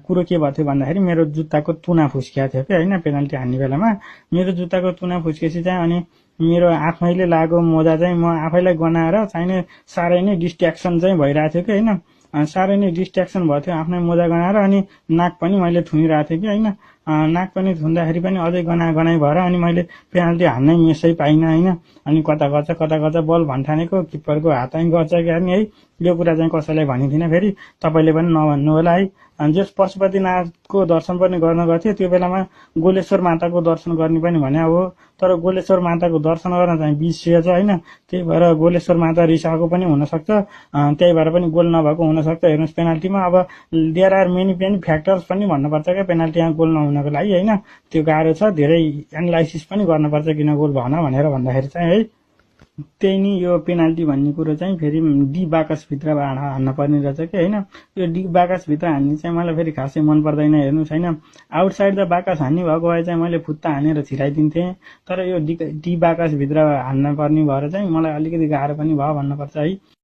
कुरो के भयो थियो भन्दाखेरि मेरो जुत्ताको तुना फुस्किएको थियो कि होइन पेनाल्टी हान्ने बेलामा मेरो जुत्ताको तुना फुस्केपछि चाहिँ अनि मेरो आफैले लागेको मोजा चाहिँ म आफैलाई गनाएर चाहिने साह्रै नै डिस्ट्र्याक्सन चाहिँ भइरहेको थियो कि होइन साह्रै नै डिस्ट्र्याक्सन भयो थियो आफ्नै मोजा गनाएर अनि नाक पनि मैले थुनिरहेको थिएँ कि होइन नाक पनि थुन्दाखेरि पनि अझै गनाइ भएर अनि मैले पेनाल्टी हान्नै मिसै पाइनँ होइन अनि कता गर्छ बल भन्ठानेको किप्परको हात चाहिँ गर्छ क्या नि है यो कुरा चाहिँ कसैलाई भनिदिनँ फेरि तपाईँले पनि नभन्नु होला है जस पशुपतिनाथको दर्शन पनि गर्न गर्थ्यो त्यो बेलामा गोलेश्वर माताको दर्शन गर्ने पनि भने हो तर गोलेश्वर माताको दर्शन गर्न चाहिँ बिर्सिएछ होइन त्यही भएर गोलेश्वर माता रिसाएको पनि हुनसक्छ त्यही भएर पनि गोल नभएको हुनसक्छ हेर्नुहोस् पेनाल्टीमा अब देयर आर मेनी फ्याक्टर्स पनि भन्नुपर्छ क्या पेनाल्टीमा गोल नहुनको लागि होइन त्यो गाह्रो छ धेरै एनालाइसिस पनि गर्नुपर्छ किन गोल भएन भनेर भन्दाखेरि चाहिँ है त्यही नि यो पेनाल्टी भन्ने कुरो चाहिँ फेरि डी बाकसभित्र हान्न पर्ने रहेछ कि होइन यो डी बाकसभित्र हान्ने चाहिँ मलाई फेरि खासै मन पर्दैन हेर्नुहोस् होइन आउटसाइड द बाकस हान्ने भएको भए चाहिँ मैले फुत्ता हानेर छिराइदिन्थेँ तर यो डी बाकसभित्र हान्न पर्ने भएर चाहिँ मलाई अलिकति गाह्रो पनि भयो भन्नुपर्छ है